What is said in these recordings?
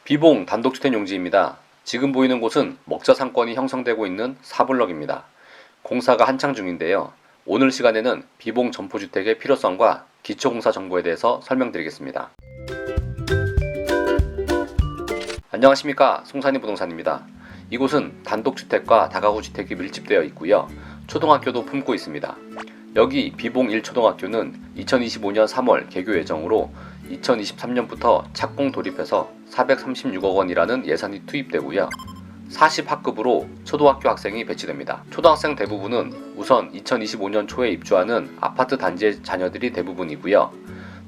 비봉 단독주택 용지입니다. 지금 보이는 곳은 먹자 상권이 형성되고 있는 4블럭입니다. 공사가 한창 중인데요. 오늘 시간에는 비봉 점포주택의 필요성과 기초공사 정보에 대해서 설명드리겠습니다. 안녕하십니까, 송산이 부동산입니다. 이곳은 단독주택과 다가구 주택이 밀집되어 있고요. 초등학교도 품고 있습니다. 여기 비봉 1초등학교는 2025년 3월 개교 예정으로 2023년부터 착공 돌입해서 436억 원이라는 예산이 투입되고요. 40학급으로 초등학교 학생이 배치됩니다. 초등학생 대부분은 우선 2025년 초에 입주하는 아파트 단지의 자녀들이 대부분이고요.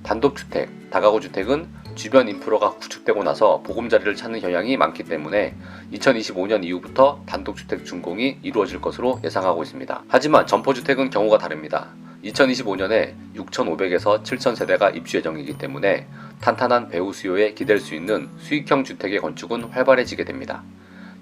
단독주택, 다가구 주택은 주변 인프라가 구축되고 나서 보금자리를 찾는 경향이 많기 때문에 2025년 이후부터 단독주택 준공이 이루어질 것으로 예상하고 있습니다. 하지만 점포주택은 경우가 다릅니다. 2025년에 6,500에서 7,000세대가 입주 예정이기 때문에 탄탄한 배후 수요에 기댈 수 있는 수익형 주택의 건축은 활발해지게 됩니다.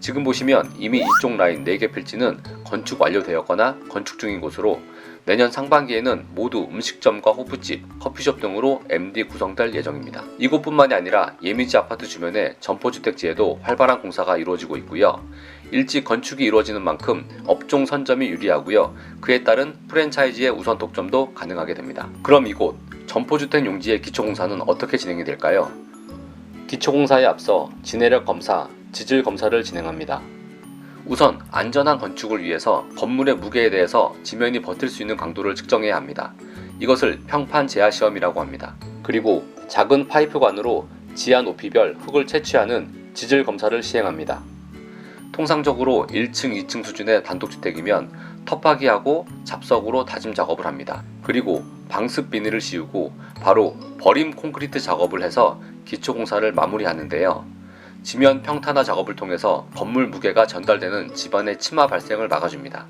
지금 보시면 이미 이쪽 라인 4개 필지는 건축 완료되었거나 건축 중인 곳으로 내년 상반기에는 모두 음식점과 호프집, 커피숍 등으로 MD 구성될 예정입니다. 이곳뿐만이 아니라 예미지 아파트 주변의 점포주택지에도 활발한 공사가 이루어지고 있고요. 일찍 건축이 이루어지는 만큼 업종 선점이 유리하고요. 그에 따른 프랜차이즈의 우선 독점도 가능하게 됩니다. 그럼 이곳 점포주택 용지의 기초공사는 어떻게 진행이 될까요? 기초공사에 앞서 지내력 검사, 지질 검사를 진행합니다. 우선 안전한 건축을 위해서 건물의 무게에 대해서 지면이 버틸 수 있는 강도를 측정해야 합니다. 이것을 평판 제하 시험이라고 합니다. 그리고 작은 파이프관으로 지하 높이별 흙을 채취하는 지질 검사를 시행합니다. 통상적으로 1층, 2층 수준의 단독주택이면 텃파기하고 잡석으로 다짐 작업을 합니다. 그리고 방습 비닐을 씌우고 바로 버림 콘크리트 작업을 해서 기초공사를 마무리하는데요. 지면 평탄화 작업을 통해서 건물 무게가 전달되는 집안의 침하 발생을 막아줍니다.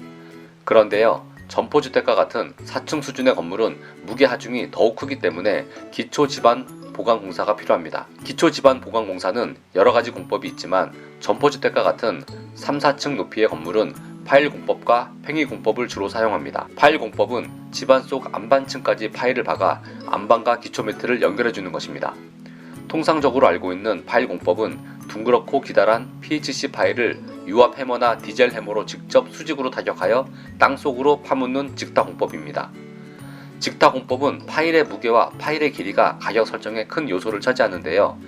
그런데요, 점포주택과 같은 4층 수준의 건물은 무게 하중이 더욱 크기 때문에 기초 지반 보강 공사가 필요합니다. 기초 지반 보강 공사는 여러 가지 공법이 있지만 점포주택과 같은 3, 4층 높이의 건물은 파일 공법과 팽이 공법을 주로 사용합니다. 파일 공법은 집안 속 안반층까지 파일을 박아 안반과 기초 매트를 연결해 주는 것입니다. 통상적으로 알고 있는 파일 공법은 둥그렇고 기다란 PHC 파일을 유압 해머나 디젤 해머로 직접 수직으로 타격하여 땅속으로 파묻는 직타 공법입니다. 직타 공법은 파일의 무게와 파일의 길이가 가격 설정에 큰 요소를 차지하는데요.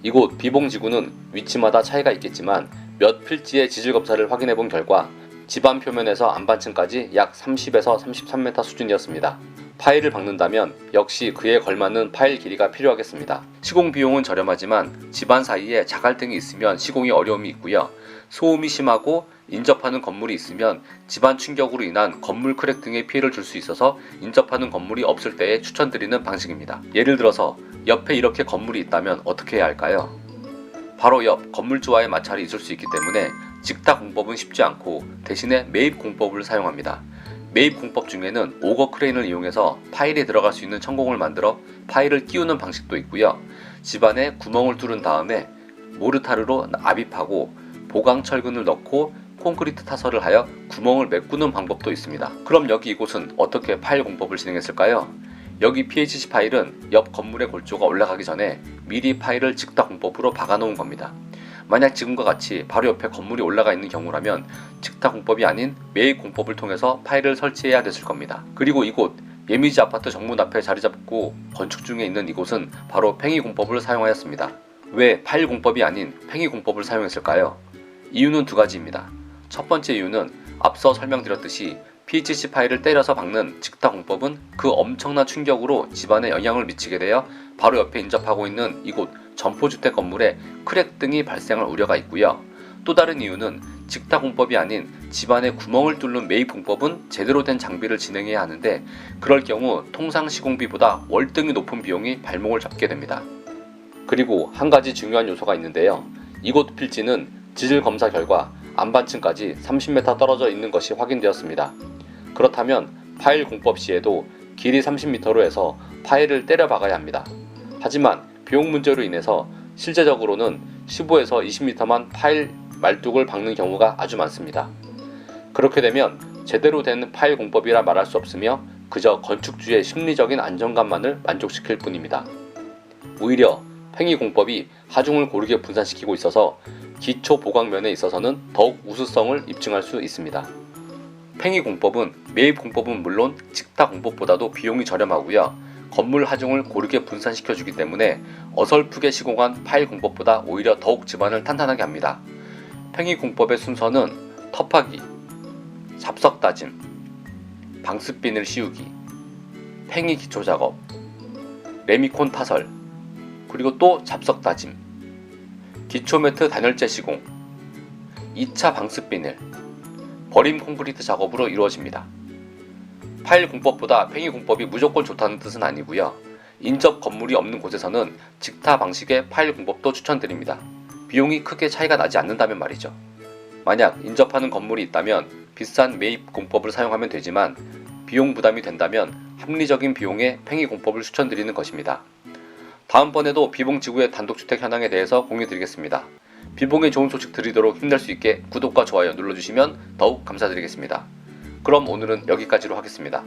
이곳 비봉지구는 위치마다 차이가 있겠지만 몇 필지의 지질 검사를 확인해 본 결과 집안 표면에서 안반층까지 약 30에서 33m 수준이었습니다. 파일을 박는다면 역시 그에 걸맞는 파일 길이가 필요하겠습니다. 시공 비용은 저렴하지만 집안 사이에 자갈등이 있으면 시공이 어려움이 있고요. 소음이 심하고 인접하는 건물이 있으면 집안 충격으로 인한 건물 크랙 등의 피해를 줄 수 있어서 인접하는 건물이 없을 때에 추천드리는 방식입니다. 예를 들어서 옆에 이렇게 건물이 있다면 어떻게 해야 할까요? 바로 옆 건물주와의 마찰이 있을 수 있기 때문에 직타 공법은 쉽지 않고 대신에 매입 공법을 사용합니다. 매입 공법 중에는 오거 크레인을 이용해서 파일에 들어갈 수 있는 천공을 만들어 파일을 끼우는 방식도 있고요. 집안에 구멍을 뚫은 다음에 모르타르로 압입하고 보강 철근을 넣고 콘크리트 타설을 하여 구멍을 메꾸는 방법도 있습니다. 그럼 여기 이곳은 어떻게 파일 공법을 진행했을까요? 여기 PHC 파일은 옆 건물의 골조가 올라가기 전에 미리 파일을 직타 공법으로 박아놓은 겁니다. 만약 지금과 같이 바로 옆에 건물이 올라가 있는 경우라면 직타 공법이 아닌 매입 공법을 통해서 파일을 설치해야 됐을 겁니다. 그리고 이곳 예미지 아파트 정문 앞에 자리 잡고 건축 중에 있는 이곳은 바로 팽이 공법을 사용하였습니다. 왜 파일 공법이 아닌 팽이 공법을 사용했을까요? 이유는 두 가지입니다. 첫 번째 이유는 앞서 설명드렸듯이 PHC 파일을 때려서 박는 직타 공법은 그 엄청난 충격으로 집안에 영향을 미치게 되어 바로 옆에 인접하고 있는 이곳 점포주택 건물에 크랙 등이 발생할 우려가 있고요. 또 다른 이유는 직타 공법이 아닌 집안에 구멍을 뚫는 매입 공법은 제대로 된 장비를 진행해야 하는데 그럴 경우 통상 시공비보다 월등히 높은 비용이 발목을 잡게 됩니다. 그리고 한 가지 중요한 요소가 있는데요. 이곳 필지는 지질 검사 결과 안반층까지 30m 떨어져 있는 것이 확인되었습니다. 그렇다면 파일 공법 시에도 길이 30m로 해서 파일을 때려 박아야 합니다. 하지만 비용 문제로 인해서 실제적으로는 15에서 20m만 파일 말뚝을 박는 경우가 아주 많습니다. 그렇게 되면 제대로 된 파일 공법이라 말할 수 없으며 그저 건축주의 심리적인 안정감만을 만족시킬 뿐입니다. 오히려 팽이공법이 하중을 고르게 분산시키고 있어서 기초 보강면에 있어서는 더욱 우수성을 입증할 수 있습니다. 팽이공법은 매입공법은 물론 직타공법보다도 비용이 저렴하고요. 건물 하중을 고르게 분산시켜주기 때문에 어설프게 시공한 파일공법보다 오히려 더욱 집안을 탄탄하게 합니다. 팽이공법의 순서는 터파기, 잡석다짐, 방습비늘 씌우기, 팽이 기초작업, 레미콘 파설, 그리고 또 잡석다짐, 기초매트 단열재 시공, 2차 방습비늘, 버림 콘크리트 작업으로 이루어집니다. 파일 공법보다 팽이 공법이 무조건 좋다는 뜻은 아니고요. 인접 건물이 없는 곳에서는 직타 방식의 파일 공법도 추천드립니다. 비용이 크게 차이가 나지 않는다면 말이죠. 만약 인접하는 건물이 있다면 비싼 매입 공법을 사용하면 되지만 비용 부담이 된다면 합리적인 비용의 팽이 공법을 추천드리는 것입니다. 다음번에도 비봉지구의 단독주택 현황에 대해서 공유드리겠습니다. 비봉에 좋은 소식 드리도록 힘낼 수 있게 구독과 좋아요 눌러주시면 더욱 감사드리겠습니다. 그럼 오늘은 여기까지로 하겠습니다.